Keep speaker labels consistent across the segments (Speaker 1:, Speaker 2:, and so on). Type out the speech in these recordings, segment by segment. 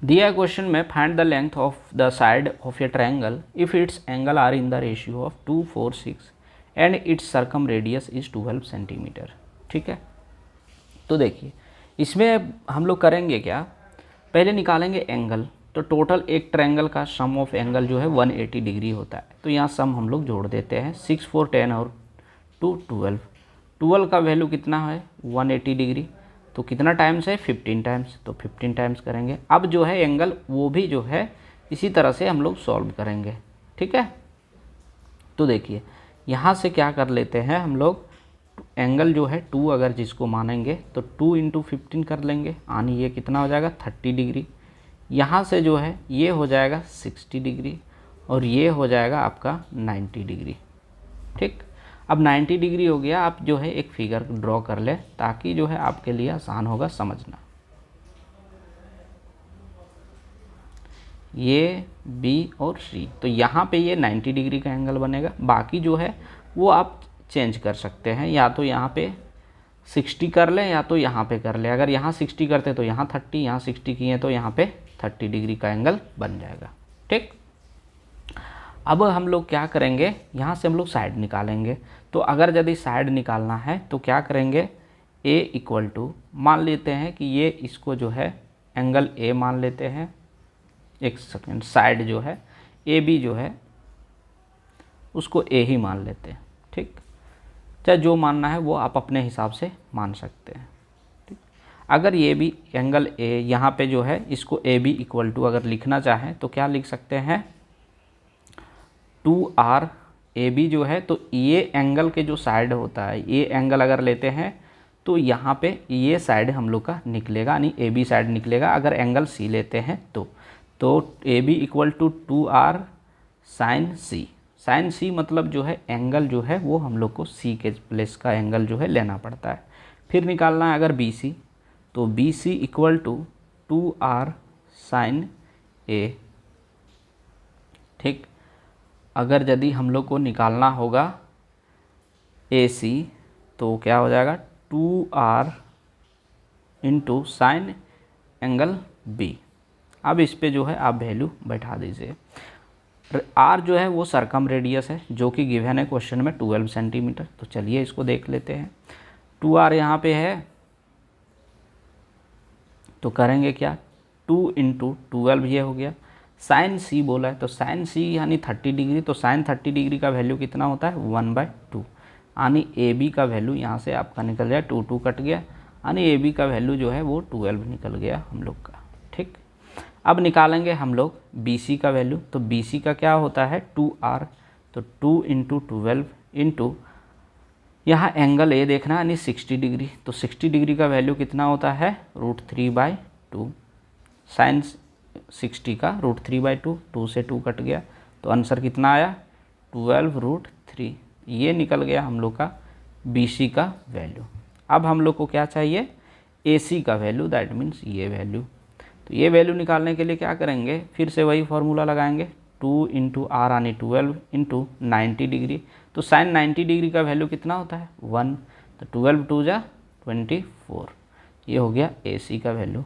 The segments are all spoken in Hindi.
Speaker 1: दिया है क्वेश्चन में find the length of the side of a triangle if its angle are in the ratio of 2, 4, 6 and its circum radius is 12 centimetre. ठीक है, तो देखिए इसमें हम लोग करेंगे क्या, पहले निकालेंगे एंगल। तो टोटल एक ट्रायंगल का सम ऑफ एंगल जो है 180 डिग्री होता है। तो यहाँ सम हम लोग जोड़ देते हैं, 6, 4, 10 और 2, 12। 12 का वैल्यू कितना है 180 डिग्री, तो कितना टाइम्स है 15 टाइम्स, तो 15 टाइम्स करेंगे। अब जो है एंगल वो भी जो है इसी तरह से हम लोग सॉल्व करेंगे। ठीक है, तो देखिए यहाँ से क्या कर लेते हैं हम लोग, एंगल जो है 2 अगर जिसको मानेंगे तो 2 × 15 कर लेंगे, यानी ये कितना हो जाएगा 30 डिग्री। यहाँ से जो है ये हो जाएगा 60 डिग्री और ये हो जाएगा आपका 90 डिग्री। ठीक, अब 90 डिग्री हो गया। आप जो है एक फिगर ड्रॉ कर ले ताकि जो है आपके लिए आसान होगा समझना। ये बी और सी, तो यहाँ पे ये 90 डिग्री का एंगल बनेगा। बाकी जो है वो आप चेंज कर सकते हैं, या तो यहाँ पे 60 कर लें या तो यहाँ पे कर लें। अगर यहाँ 60 करते तो यहाँ 30, यहाँ 60 किए तो यहाँ पे 30 डिग्री का एंगल बन जाएगा। ठीक, अब हम लोग क्या करेंगे, यहाँ से हम लोग साइड निकालेंगे। तो अगर यदि साइड निकालना है तो क्या करेंगे, ए इक्वल टू मान लेते हैं कि ये इसको जो है एंगल ए मान लेते हैं। एक सेकेंड, साइड जो है ए बी जो है उसको ए ही मान लेते हैं। ठीक, चाहे जो मानना है वो आप अपने हिसाब से मान सकते हैं। ठीक, अगर ये भी एंगल ए यहाँ पे जो है इसको ए बी इक्वल टू अगर लिखना चाहें तो क्या लिख सकते हैं 2r ए बी जो है, तो ये एंगल के जो साइड होता है, ये एंगल अगर लेते हैं तो यहाँ पे ये साइड हम लोग का निकलेगा, यानी ए बी साइड निकलेगा। अगर एंगल सी लेते हैं तो A B equal to 2r sine C. Sine C मतलब जो है एंगल जो है वो हम लोग को सी के प्लेस का एंगल जो है लेना पड़ता है। फिर निकालना है अगर बी सी, तो B C equal to 2r sine A. ठीक, अगर यदि हम लोग को निकालना होगा ए सी तो क्या हो जाएगा 2r into sine angle B. अब इस पे जो है आप वैल्यू बैठा दीजिए। आर जो है वो सरकम रेडियस है जो कि गिवन है क्वेश्चन में 12 सेंटीमीटर। तो चलिए इसको देख लेते हैं। 2r यहाँ पे है तो करेंगे क्या 2 × 12 ये हो गया। साइन सी बोला है तो साइन सी यानी 30 डिग्री, तो साइन 30 डिग्री का वैल्यू कितना होता है 1/2, यानी ए बी का वैल्यू यहाँ से आपका निकल गया 2, 2 कट गया, यानी ए बी का वैल्यू जो है वो 12 निकल गया हम लोग का। ठीक, अब निकालेंगे हम लोग बी सी का वैल्यू। तो बी सी का क्या होता है 2r, तो 2 × 12 इंटू यहाँ एंगल ए देखना यानी 60 डिग्री, तो 60 डिग्री का वैल्यू कितना होता है √3/2। साइन 60 का √3/2, 2 से 2 कट गया तो आंसर कितना आया 12√3। ये निकल गया हम लोग का बी सी का वैल्यू। अब हम लोग को क्या चाहिए ए सी का वैल्यू, दैट मीन्स ये वैल्यू। तो ये वैल्यू निकालने के लिए क्या करेंगे, फिर से वही फॉर्मूला लगाएंगे 2 × r यानी 12 इंटू 90 डिग्री। तो साइन 90 डिग्री का वैल्यू कितना होता है 1, तो 12 2 जा 24, ये हो गया ए सी का वैल्यू।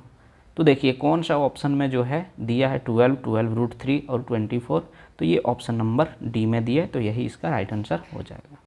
Speaker 1: तो देखिए कौन सा ऑप्शन में जो है दिया है 12, 12√3 और 24, तो ये ऑप्शन नंबर डी में दिया है, तो यही इसका राइट आंसर हो जाएगा।